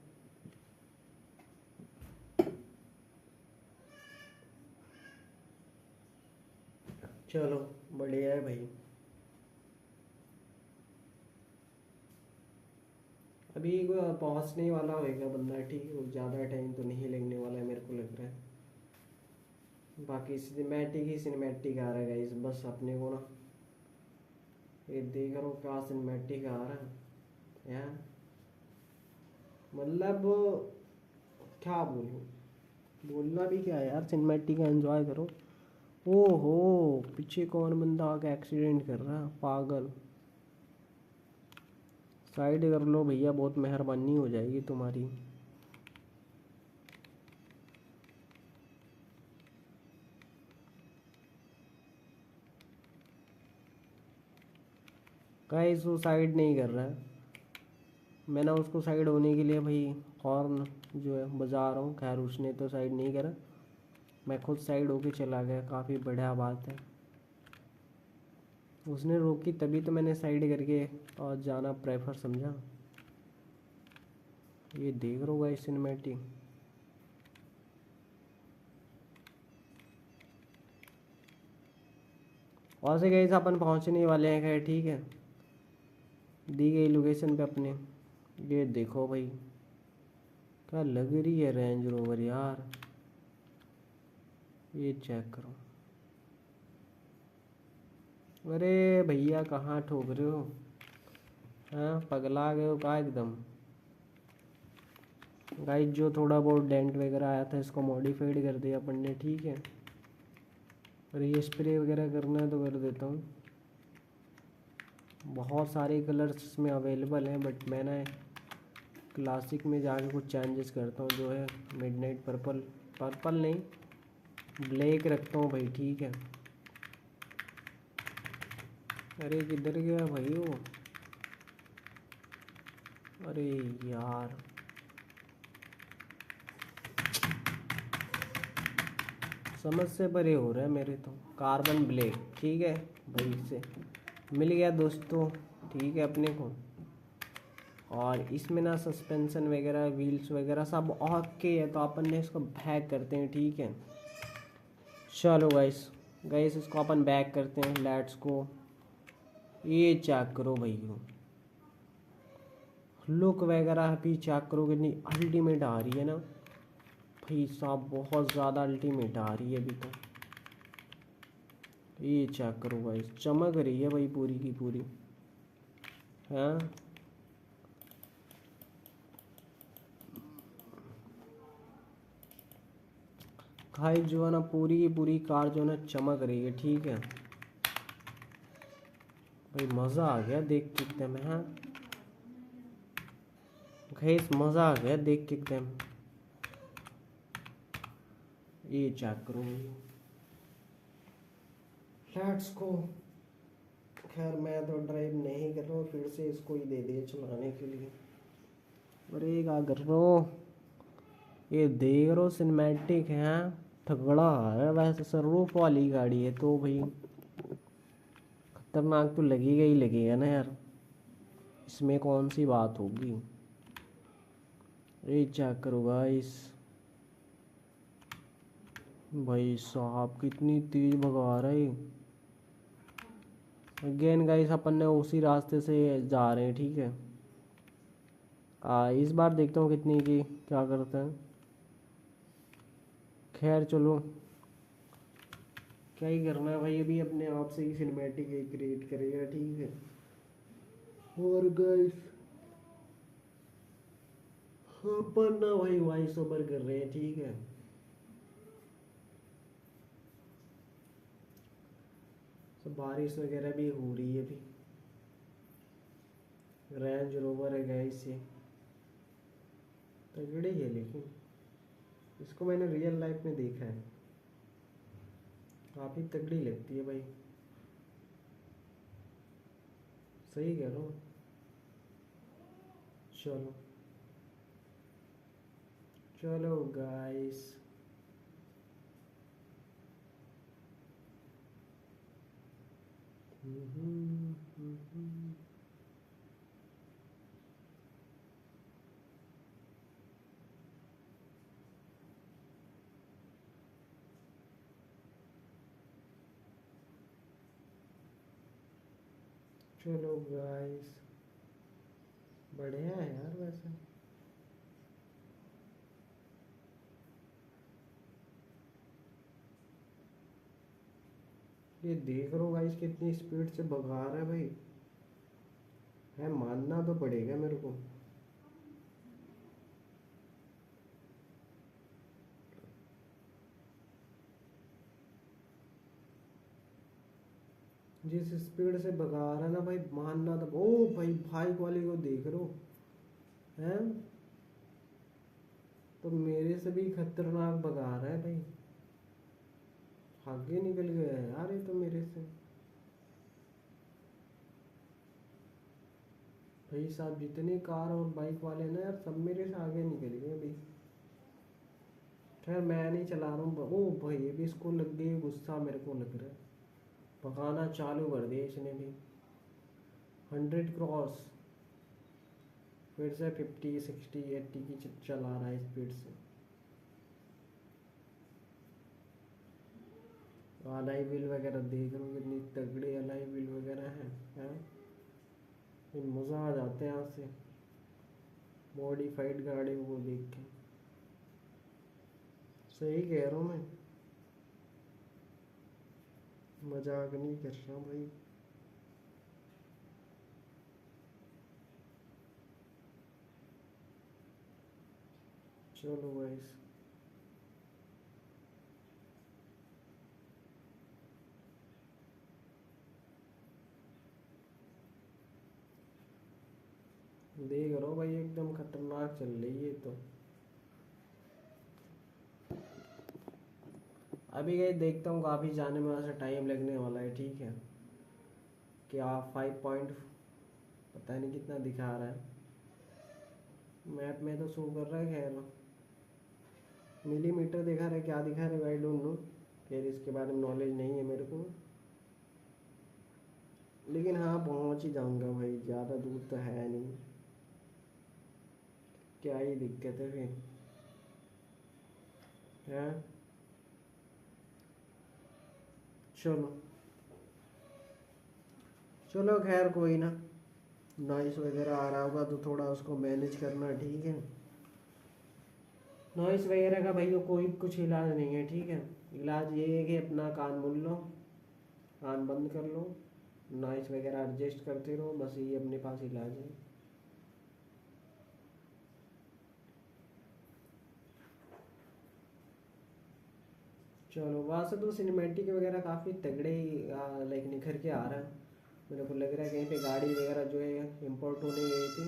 चलो बढ़िया है भाई। अभी पहुंचने वाला होएगा बंदा, ठीक है। ज़्यादा टाइम तो नहीं लगने वाला है मेरे को लग रहा है। बाकी सिनेमैटिक ही सिनेमैटिक आ रहा है गाइस, बस अपने को ना ये देख रहा हूँ क्या सिनेमैटिक आ रहा है यार। मतलब क्या बोलूँ, बोलना भी क्या है यार, सिनेमैटिक का एंजॉय करो। ओहो, पीछे कौन बंदा आके एक्सीडेंट कर रहा है, पागल। साइड कर लो भैया, बहुत मेहरबानी हो जाएगी तुम्हारी। गाइस वो साइड नहीं कर रहा है, मैं ना उसको साइड होने के लिए भाई हॉर्न जो है बजा रहा हूँ। खैर उसने तो साइड नहीं करा, मैं खुद साइड होके चला गया, काफ़ी बढ़िया बात है। उसने रोकी तभी तो मैंने साइड करके और जाना प्रेफर समझा। ये देख रहा होगा सिनेमैटिक। और से गए अपन पहुंचने वाले हैं, खैर ठीक है, दी गई लोकेशन पे अपने। ये देखो भाई क्या लग रही है रेंज रोवर यार, ये चेक करो। अरे भैया कहाँ ठोक रहे हो, हाँ पगला गए हो का एकदम। गाइस जो थोड़ा बहुत डेंट वगैरह आया था इसको मॉडिफाइड कर दिया अपन ने, ठीक है। और ये स्प्रे वगैरह करना है तो कर देता हूँ। बहुत सारे कलर्स इसमें अवेलेबल हैं, बट मैं ना क्लासिक में जाके कुछ चेंजेस करता हूँ, जो है मिडनाइट पर्पल, पर्पल नहीं ब्लैक रखता हूँ भाई, ठीक है। अरे किधर गया भाई वो, अरे यार समझ से परे हो रहा है मेरे तो। कार्बन ब्लैक ठीक है भाई, इससे मिल गया दोस्तों, ठीक है अपने को। और इसमें ना सस्पेंशन वगैरह व्हील्स वगैरह सब ओके है, तो अपन ने इसको बैक करते हैं, ठीक है। चलो गाइस गाइस इसको अपन बैक करते हैं, लेट्स गो। ये चेक करो भाई, लुक वगैरह भी चेक करो कितनी अल्टीमेट आ रही है ना भाई साहब, बहुत ज़्यादा अल्टीमेट आ रही है अभी तो। ये चेक करो गाइस, चमक रही है भाई पूरी की पूरी, हाँ। भाई जो है ना पूरी की पूरी कार जो है ना चमक रही है, ठीक है भाई। मज़ा आ गया देख के एकदम, हाँ गाइस मज़ा आ गया देख के एकदम। ये चेक करो, लेट्स गो। खैर मैं तो ड्राइव नहीं कर रहा हूँ, फिर से इसको ही दे दिए चलाने के लिए। अरे क्या कर रहे हो, ये देख रहे हो सिनेमैटिक है, तगड़ा है वैसे। सनरूफ वाली गाड़ी है तो भाई खतरनाक तो लगेगा ही लगेगा ना यार, इसमें कौन सी बात होगी। ये चेक करो गाइस, भाई साहब कितनी तेज भगा रहा है। अगेन गाइस अपन ने उसी रास्ते से जा रहे हैं, ठीक है। इस बार देखता हूँ कितनी की क्या करता है। खैर चलो, क्या ही करना है भाई, अभी अपने आप से ही सिनेमैटिक क्रिएट करेगा, ठीक है। और गाइस अपन ना भाई वॉइस ओवर कर रहे हैं, ठीक है। तो बारिश वगैरह भी हो रही है अभी। रेंज रोवर है गाइस, ये तगड़ी है, लेकिन इसको मैंने रियल लाइफ में देखा है, काफ़ी तगड़ी लगती है भाई, सही कह रहा हूँ। चलो चलो गाइस, चलो गाइस, बढ़िया है यार वैसे। ये देख रहे हो गाइस कितनी स्पीड से भगा रहा है भाई, है मानना तो पड़ेगा मेरे को। जिस स्पीड से भगा रहा है ना भाई, मानना तो। ओ भाई बाइक वाले को देख रहे हो, हैं तो मेरे से भी खतरनाक भगा रहा है भाई, आगे निकल गया है यार ये तो मेरे से। भाई साहब जितने कार और बाइक वाले ना यार, सब मेरे से आगे निकल गए अभी। खैर मैं नहीं चला रहा हूँ। ओ भाई अभी इसको लग गई गुस्सा, मेरे को लग रहा है भगाना चालू कर दिया इसने भी। 100 क्रॉस, फिर से 50 60 80 की चला रहा है स्पीड से। अलाई व्हील वगैरह देख रहा हूँ कितनी तगड़ी अलाई व्हील वगैरह है। मज़ा आ जाते हैं यहाँ से मॉडिफाइड गाड़ी को देख के, सही कह रहा हूँ मैं, मजाक नहीं कर रहा भाई। चलो गाइस, देख रहा हूँ भाई एकदम खतरनाक चल रही है तो। अभी गई देखता हूँ, काफ़ी जाने में वैसे टाइम लगने वाला है, ठीक है। क्या 5 पॉइंट पता नहीं कितना दिखा रहा है मैप में, तो शो कर रहा है। खैर मिलीमीटर दिखा रहा है, क्या दिखा रहा है आई डोंट नो। खैर इसके बारे में नॉलेज नहीं है मेरे को, लेकिन हाँ पहुंच ही जाऊंगा भाई, ज़्यादा दूर तो है नहीं, क्या ही दिक्कत है फिर है। चलो चलो खैर कोई ना, नॉइस वगैरह आ रहा होगा तो थोड़ा उसको मैनेज करना, ठीक है। नॉइस वगैरह का भैया कोई कुछ इलाज नहीं है, ठीक है। इलाज ये है कि अपना कान मूंद लो, कान बंद कर लो, नॉइस वगैरह एडजस्ट करते रहो, बस ये अपने पास इलाज है। चलो वहाँ से तो सिनेमैटिक वगैरह काफ़ी तगड़े ही लाइक निखर के आ रहा है। मेरे को लग रहा है कहीं पे गाड़ी वगैरह जो है इम्पोर्ट होने गई थी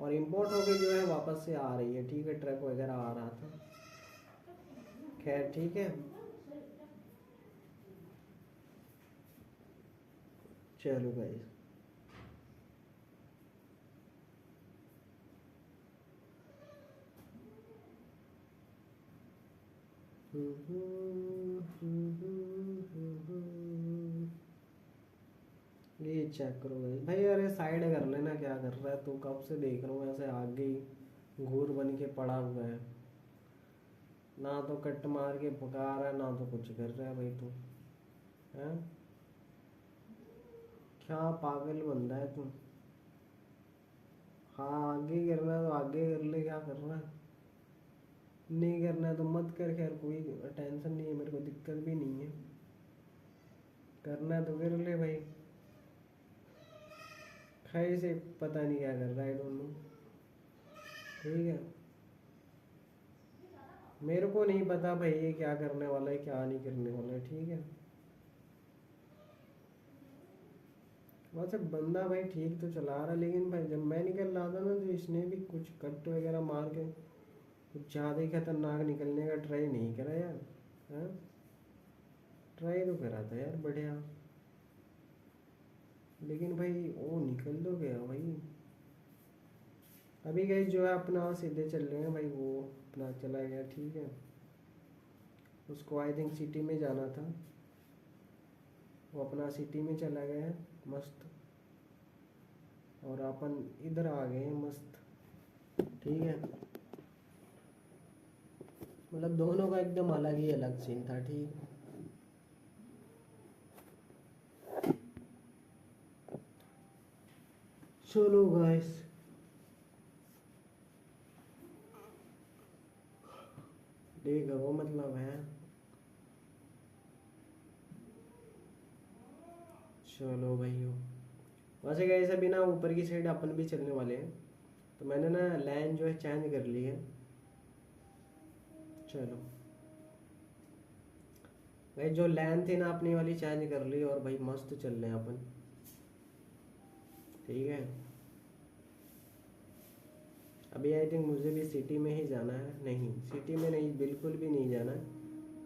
और इम्पोर्ट होके जो है वापस से आ रही है, ठीक है। ट्रक वगैरह आ रहा था, खैर ठीक है। चलो भाई, ये चेक करो भाई। भाई अरे साइड कर लेना, क्या कर रहा है तू, कब से देख रहा हूँ ऐसे आगे ही घूर बन के पड़ा हुआ है, ना तो कट मार के पका रहा है ना तो कुछ कर रहा है भाई तू, हैं क्या पागल बंदा है तू। हाँ आगे करना है तो आगे कर ले, क्या कर रहा है, नहीं करना है तो मत कर, खैर कोई टेंशन नहीं है मेरे को, दिक्कत भी नहीं है, करना है तो कर ले भाई। खैर से पता नहीं क्या कर रहा है, डोंट नो, ठीक है। मेरे को नहीं पता भाई ये क्या करने वाला है क्या नहीं करने वाला है, ठीक है। वैसे बंदा भाई ठीक तो चला रहा, लेकिन भाई जब मैं निकल रहा था ना तो इसने भी कुछ कट वगैरह मार के कुछ ज़्यादा ही खतरनाक निकलने का ट्राई नहीं करा यार, हाँ ट्राई तो करा था यार बढ़िया, लेकिन भाई वो निकल तो गया भाई। अभी गई जो है अपना सीधे चल रहे हैं भाई, वो अपना चला गया, ठीक है। उसको आई थिंक सिटी में जाना था, वो अपना सिटी में चला गया है मस्त, और अपन इधर आ गए हैं मस्त, ठीक है। मतलब दोनों का एकदम अलग ही अलग सीन था, ठीक है। चलो गाइस, देख वो मतलब है। चलो भाइयों, वैसे गाइस अभी ना ऊपर की साइड अपन भी चलने वाले हैं, तो मैंने ना लाइन जो है चेंज कर ली है। चलो भाई जो लाइन थी ना अपनी वाली चेंज कर ली, और भाई मस्त चल रहे हैं अपन, ठीक है। अभी आई थिंक मुझे भी सिटी में ही जाना है, नहीं सिटी में नहीं, बिल्कुल भी नहीं जाना है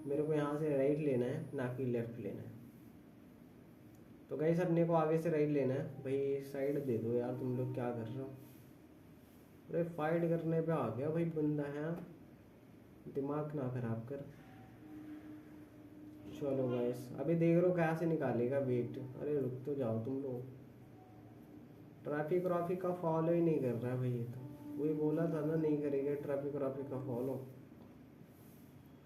मेरे को, यहाँ से राइट लेना है ना कि लेफ्ट लेना है। तो गाइस अपने को आगे से राइट लेना है भाई, साइड दे दो यार, तुम लोग क्या कर रहे हो। अरे फाइट करने पे आ गया भाई बंदा है, दिमाग ना खराब कर। चलो गाइस अभी देख रहे हो कैसे निकालेगा वेट, अरे रुक तो जाओ तुम लोग, ट्रैफिक व्राफिक का फॉलो ही नहीं कर रहा है भाई ये तो, वही बोला था ना नहीं करेगा ट्रैफिक व्राफिक का फॉलो।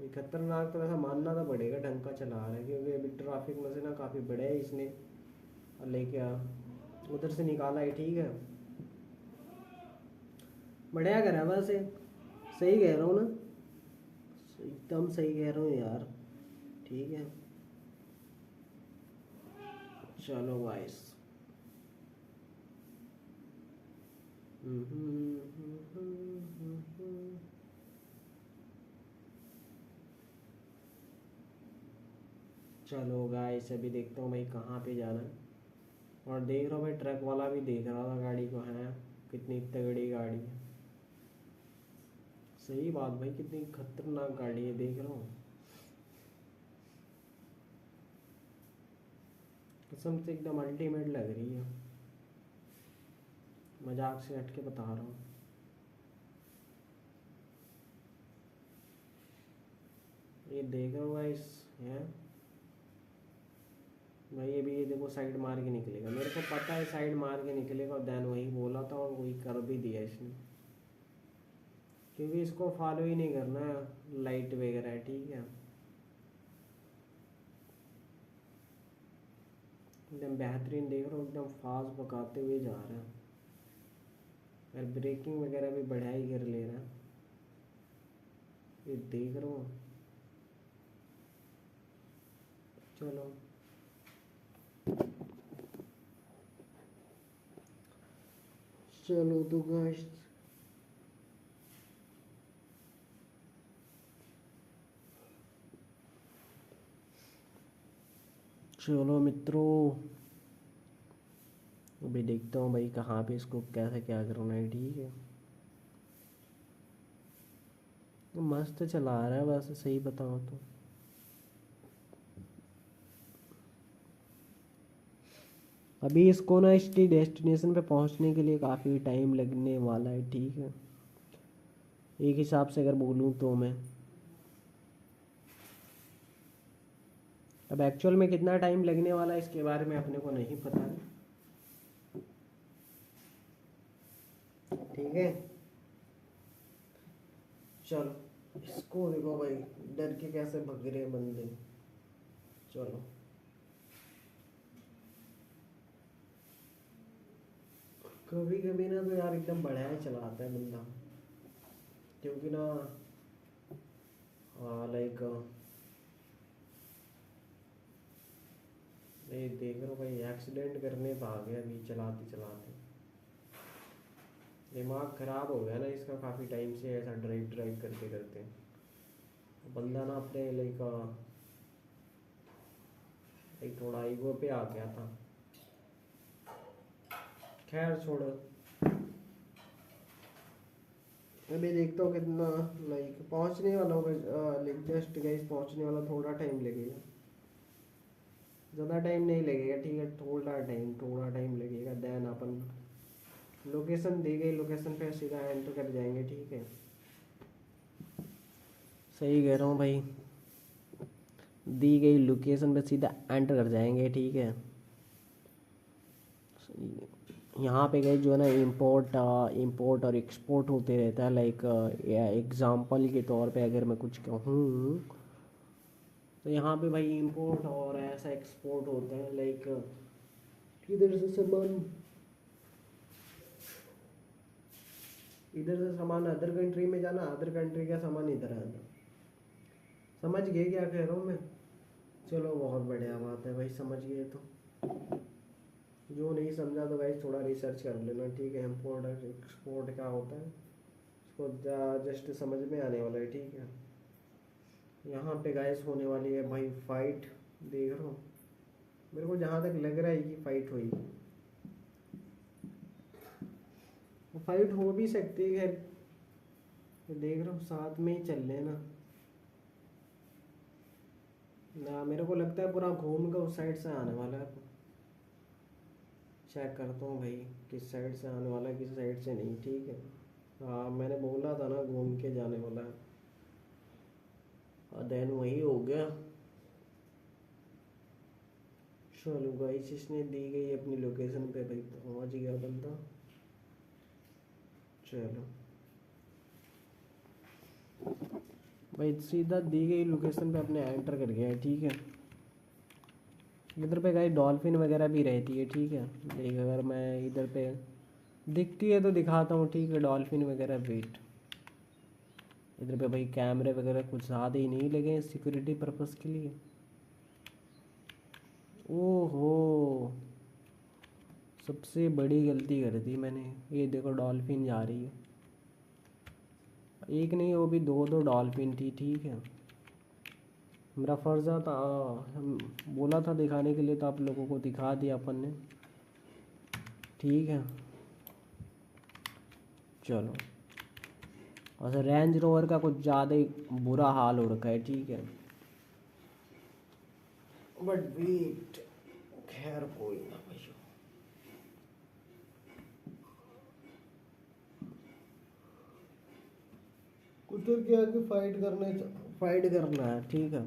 ये खतरनाक तो वैसा मानना तो पड़ेगा, ढंग का चला रहा है, क्योंकि अभी ट्रैफिक में से ना काफ़ी बड़ा है इसने लेके आ उधर से निकाला है, ठीक है। बढ़िया करा वैसे, सही कह रहा हूँ ना, एकदम सही कह रहा हूँ यार, ठीक है। चलो गाइस, चलो गाइस अभी देखता हूँ भाई कहाँ पे जाना है, और देख रहा हूँ भाई ट्रक वाला भी देख रहा था गाड़ी को, है कितनी तगड़ी गाड़ी है, सही बात भाई कितनी खतरनाक गाड़ी है, देख रहा हूँ कसम से एकदम अल्टीमेट लग रही है, मजाक से हट के बता रहा हूँ। ये देख रहा हूँ गाइस है भाई। अभी ये देखो साइड मार के निकलेगा, मेरे को पता है साइड मार के निकलेगा, और देन वही बोला था और वही कर भी दिया इसने, क्योंकि इसको फॉलो ही नहीं करना है लाइट वगैरह है, ठीक है। एकदम बेहतरीन देख रहा हूँ, एकदम फास्ट भगाते हुए जा रहा है, और ब्रेकिंग वगैरह भी बढ़िया ही कर ले रहा है, ये देख रहा हूँ। चलो चलो तो गाइस चलो मित्रों, अभी देखता हूँ भाई कहाँ पे इसको कैसे क्या करना है, ठीक है। मस्त चला रहा है बस, सही बताओ तो। अभी इसको ना इसकी डेस्टिनेशन पे पहुंचने के लिए काफ़ी टाइम लगने वाला है, ठीक है। एक हिसाब से अगर बोलूँ तो मैं, अब एक्चुअल में कितना टाइम लगने वाला है इसके बारे में अपने को नहीं पता है, ठीक है। चलो इसको देखो भाई, डर के कैसे भग रहे हैं बंदे। चलो कभी कभी ना तो यार एकदम बढ़िया ही चलाता है बंदा, क्योंकि ना लाइक ये देख रहा हूँ भाई, एक्सीडेंट करने तो आ गया अभी चलाते चलाते, दिमाग खराब हो गया ना इसका, काफ़ी टाइम से ऐसा ड्राइव ड्राइव करते करते बंदा ना अपने लाइक एक थोड़ा ईगो पे आ गया था। खैर छोड़ो, अभी देखता हूँ कितना लाइक पहुँचने वाला होगा, लाइक जस्ट गाइस पहुँचने वाला, थोड़ा टाइम लगेगा, ज़्यादा टाइम नहीं लगेगा, ठीक है। थोड़ा टाइम लगेगा, देन अपन लोकेशन दी गई लोकेशन पे सीधा एंटर कर जाएंगे, ठीक है। सही कह रहा हूँ भाई, दी गई लोकेशन पे सीधा एंटर कर जाएंगे, ठीक है। यहाँ पे गए जो है ना इंपोर्ट और एक्सपोर्ट होते रहता है, लाइक एग्जांपल के तौर पे अगर मैं कुछ कहूँ तो यहाँ पे भाई इंपोर्ट और ऐसा एक्सपोर्ट होता है, लाइक इधर से सामान अदर कंट्री में जाना, अदर कंट्री का सामान इधर आना। समझ गए क्या कह रहा हूँ मैं? चलो बहुत बढ़िया बात है भाई, समझ गए तो। जो नहीं समझा तो भाई थोड़ा रिसर्च कर लेना, ठीक है। इम्पोर्ट और एक्सपोर्ट क्या होता है उसको जस्ट समझ में आने वाला है, ठीक है। यहाँ पे गाइस होने वाली है भाई फाइट, देख रहा हूँ, मेरे को जहाँ तक लग रहा है कि फाइट हुई, फाइट हो भी सकती है, देख रहा हूँ साथ में ही चल रहे ना। मेरे को लगता है पूरा घूम कर उस साइड से आने वाला है, चेक करता हूँ भाई किस साइड से आने वाला है किस साइड से नहीं, ठीक है। हाँ मैंने बोला था ना घूम के जाने वाला है, देन वही हो गया। चलो गाइस इसने दी गई अपनी लोकेशन पे भाई पहुँच गया बंदा। चलो भाई सीधा दी गई लोकेशन पे अपने एंटर कर गया है, ठीक है। इधर पे गाइस डॉल्फिन वगैरह भी रहती है, ठीक है। देख अगर मैं इधर पे दिखती है तो दिखाता हूँ, ठीक है। डॉल्फिन वगैरह वेट, इधर पे भाई कैमरे वगैरह कुछ ज़्यादा ही नहीं लगे हैं सिक्योरिटी पर्पस के लिए। ओहो सबसे बड़ी गलती कर दी मैंने, ये देखो डॉल्फिन जा रही है, एक नहीं वो भी दो दो डॉल्फिन थी, ठीक है। मेरा फ़र्ज़ था, हम बोला था दिखाने के लिए तो आप लोगों को दिखा दिया अपन ने, ठीक है। चलो और रेंज रोवर का कुछ ज़्यादा ही बुरा हाल हो रखा है, ठीक है। बट वेट, खैर कोई ना भाई, उधर के आके फाइट करना है, ठीक है।